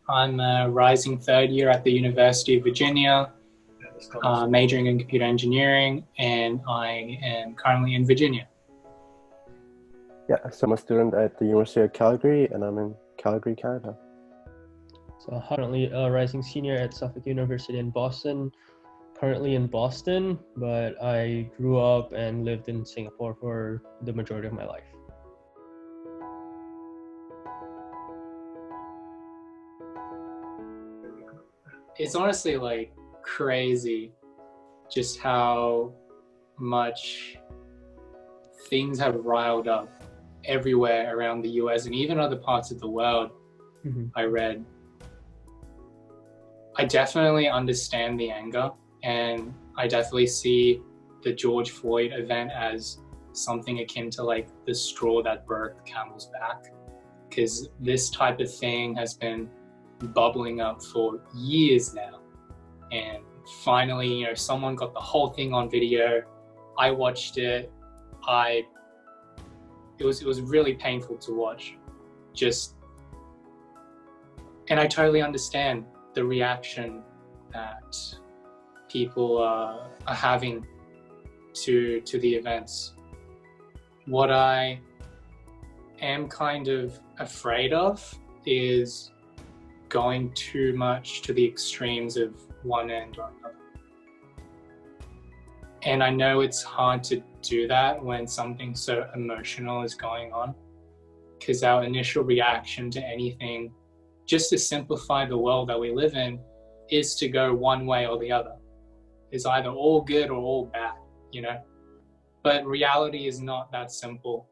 I'm a rising third year at the University of Virginia, majoring in computer engineering, and I am currently in Virginia. Yeah, so I'm a student at the University of Calgary, and I'm in Calgary, Canada. So currently a rising senior at Suffolk University in Boston, currently in Boston, but I grew up and lived in Singapore for the majority of my life. It's honestly like crazy just how much things have riled up everywhere around the US and even other parts of the world. I read. I definitely understand the anger, and I definitely see the George Floyd event as something akin to like the straw that broke the camel's back, because this type of thing has been bubbling up for years now, and finally, someone got the whole thing on video. I watched it. It was really painful to watch. And I totally understand the reaction that people are having to the events. What I am kind of afraid of is going too much to the extremes of one end or another. And I know it's hard to do that when something so emotional is going on, because our initial reaction to anything, just to simplify the world that we live in, is to go one way or the other. It's either all good or all bad, But reality is not that simple.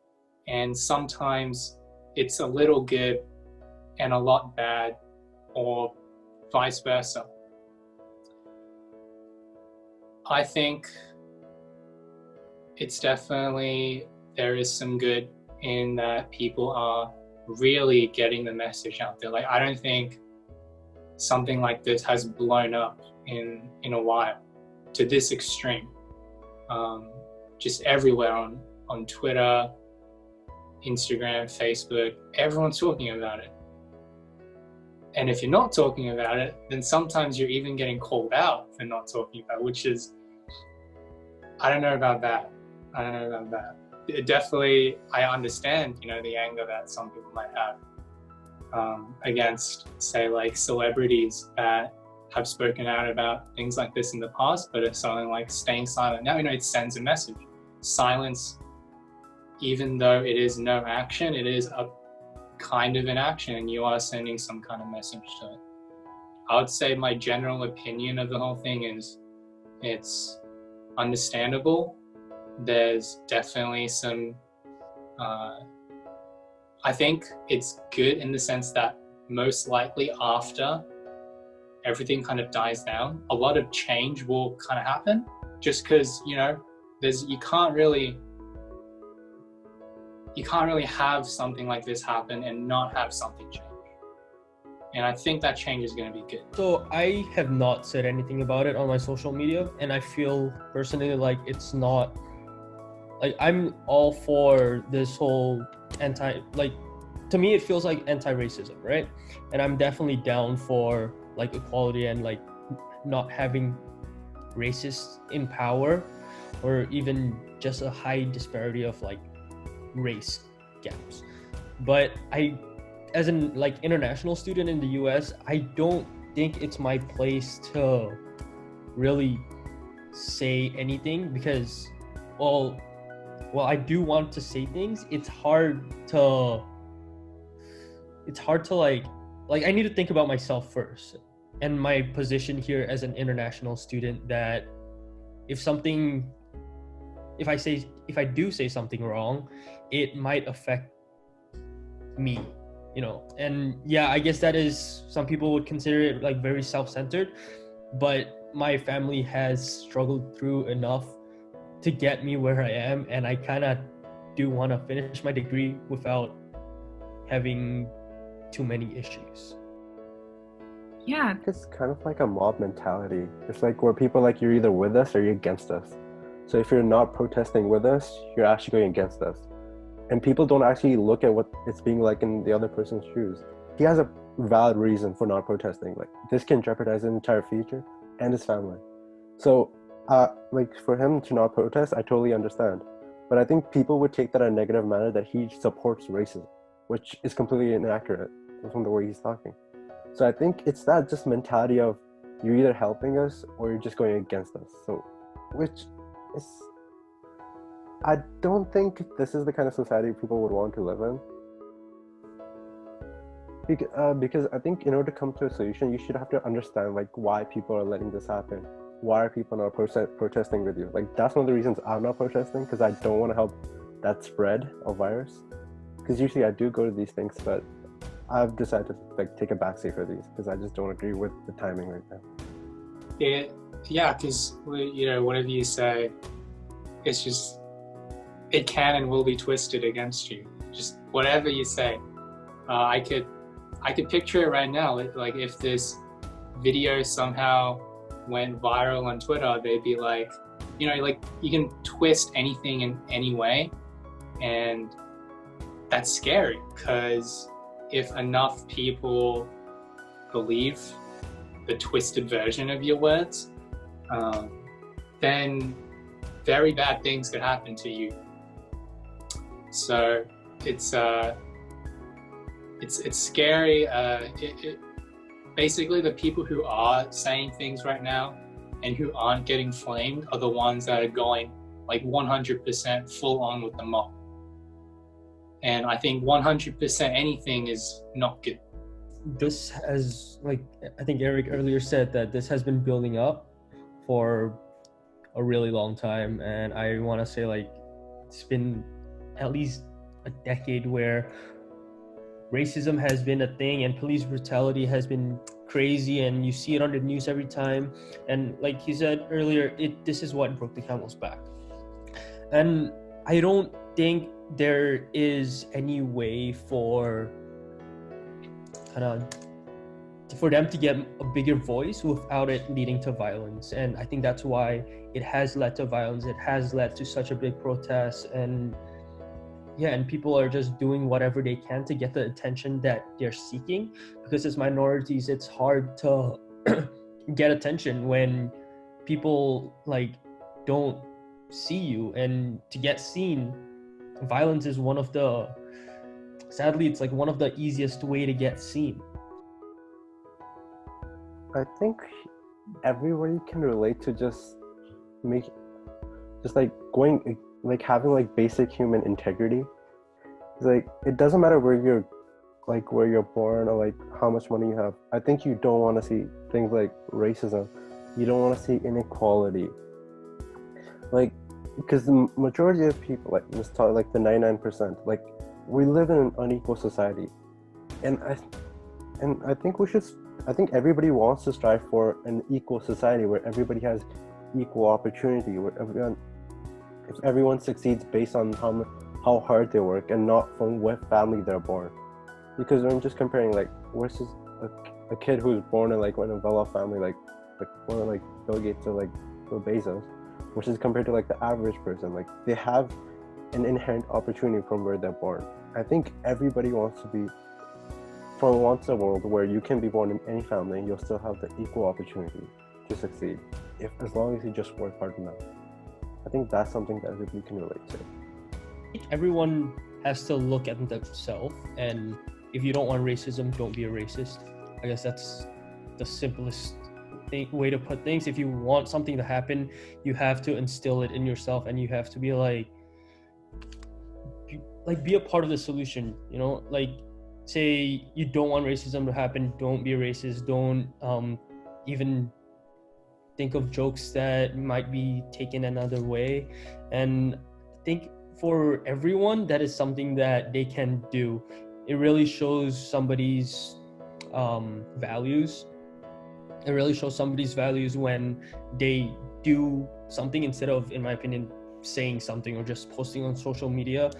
And sometimes it's a little good and a lot bad, or vice versa. I think it's definitely, there is some good in that people are really getting the message out there. Like, I don't think something like this has blown up in a while to this extreme. Just everywhere on Twitter, Instagram, Facebook, everyone's talking about it. And if you're not talking about it, then sometimes you're even getting called out for not talking about it, which is, I don't know about that. Definitely, I understand, the anger that some people might have against, say, like celebrities that have spoken out about things like this in the past, but it's something like staying silent. Now, it sends a message. Silence, even though it is no action, it is a kind of an action, and you are sending some kind of message to it. I would say my general opinion of the whole thing is it's understandable. There's definitely some, I think it's good in the sense that most likely after everything kind of dies down, a lot of change will kind of happen, just because, you can't really have something like this happen and not have something change. And I think that change is going to be good. So I have not said anything about it on my social media, and I feel personally like it's not, like, I'm all for this whole to me it feels like anti-racism, right? And I'm definitely down for like equality and like not having racists in power, or even just a high disparity of like race gaps. But as an like international student in the US, I don't think it's my place to really say anything, because well, I do want to say things. It's hard to like I need to think about myself first and my position here as an international student, that if I do say something wrong, it might affect me, and yeah, I guess that is, some people would consider it like very self-centered, but my family has struggled through enough to get me where I am, and I kind of do want to finish my degree without having too many issues. Yeah. It's kind of like a mob mentality. It's like where people like, you're either with us or you're against us. So if you're not protesting with us, you're actually going against us. And people don't actually look at what it's being like in the other person's shoes. He has a valid reason for not protesting. Like this can jeopardize his entire future and his family. So, like for him to not protest, I totally understand. But I think people would take that in a negative manner that he supports racism, which is completely inaccurate from the way he's talking. So I think it's that just mentality of you're either helping us or you're just going against us. So, which is, I don't think this is the kind of society people would want to live in. Because I think in order to come to a solution, you should have to understand like why people are letting this happen. Why are people not protesting with you? Like that's one of the reasons I'm not protesting, because I don't want to help that spread of virus. Because usually I do go to these things, but I've decided to like take a backseat for these because I just don't agree with the timing right now. Yeah, because whatever you say, it's just it can and will be twisted against you. Just whatever you say, I could picture it right now. Like if this video somehow went viral on Twitter, they'd be like, like you can twist anything in any way, and that's scary because if enough people believe the twisted version of your words, then very bad things could happen to you. So it's scary. Basically, the people who are saying things right now and who aren't getting flamed are the ones that are going like 100% full on with the mob. And I think 100% anything is not good. This has, like, I think Eric earlier said that this has been building up for a really long time. And I want to say, like, it's been at least a decade where racism has been a thing and police brutality has been crazy, and you see it on the news every time. And like he said earlier, this is what broke the camel's back. And I don't think there is any way for them to get a bigger voice without it leading to violence. And I think that's why it has led to violence. It has led to such a big protest, and people are just doing whatever they can to get the attention that they're seeking, because as minorities, it's hard to get attention when people like don't see you. And to get seen, violence is sadly, it's like one of the easiest way to get seen. I think everybody can relate to having like basic human integrity. It's like it doesn't matter where you're born or like how much money you have. I think you don't want to see things like racism. You don't want to see inequality. Like, because the majority of people, like let's talk like the 99%, like we live in an unequal society, and I think everybody wants to strive for an equal society where everybody has equal opportunity, where everyone succeeds based on how hard they work and not from what family they're born. Because I'm just comparing like versus a kid who's born in like in a well-off family, like born in like Bill Gates or like Bill Bezos, which is compared to like the average person, like they have an inherent opportunity from where they're born. I think everybody wants a world where you can be born in any family and you'll still have the equal opportunity to succeed, as long as you just work hard enough. I think that's something that everybody can relate to. Everyone has to look at themselves, and if you don't want racism, don't be a racist. I guess that's the simplest way to put things. If you want something to happen, you have to instill it in yourself, and you have to be be a part of the solution. Like, say you don't want racism to happen, don't be a racist. Don't even think of jokes that might be taken another way. And I think for everyone, that is something that they can do. It really shows somebody's values. It really shows somebody's values when they do something instead of, in my opinion, saying something or just posting on social media.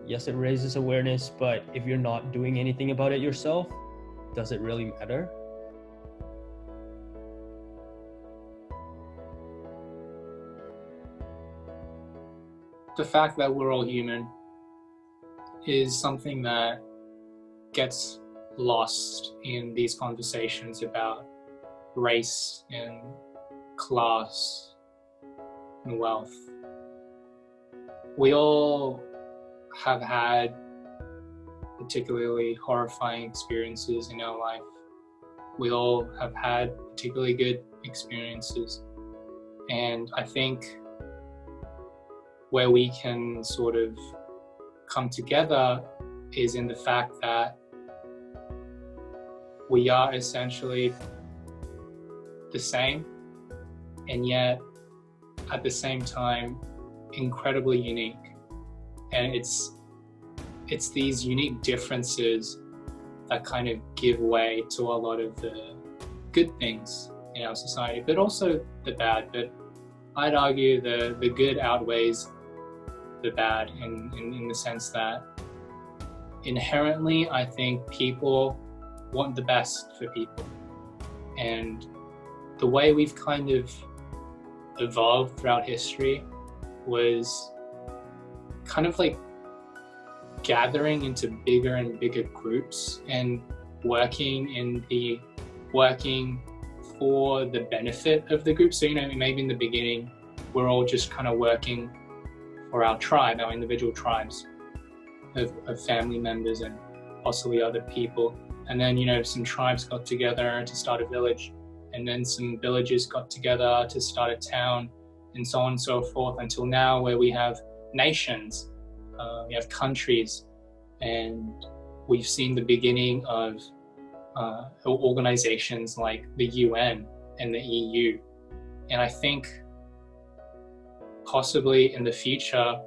Yes, it raises awareness, but if you're not doing anything about it yourself, does it really matter? The fact that we're all human is something that gets lost in these conversations about race and class and wealth. We all have had particularly horrifying experiences in our life. We all have had particularly good experiences. And I think where we can sort of come together is in the fact that we are essentially the same, and yet at the same time incredibly unique. And it's these unique differences that kind of give way to a lot of the good things in our society, but also the bad. But I'd argue the good outweighs the bad in the sense that inherently I think people want the best for people. And the way we've kind of evolved throughout history was kind of like gathering into bigger and bigger groups and working for the benefit of the group. So, maybe in the beginning, we're all just kind of working for our tribe, our individual tribes of family members and possibly other people. And then, some tribes got together to start a village, and then some villages got together to start a town, and so on and so forth, until now where we have nations, we have countries, and we've seen the beginning of organizations like the UN and the EU. And I think possibly in the future,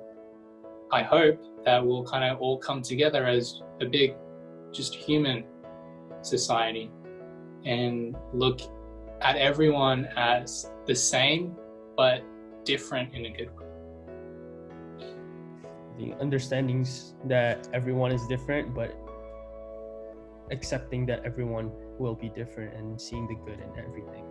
I hope that we'll kind of all come together as a big, just human society and look at everyone as the same, but different in a good way. The understandings that everyone is different, but accepting that everyone will be different and seeing the good in everything.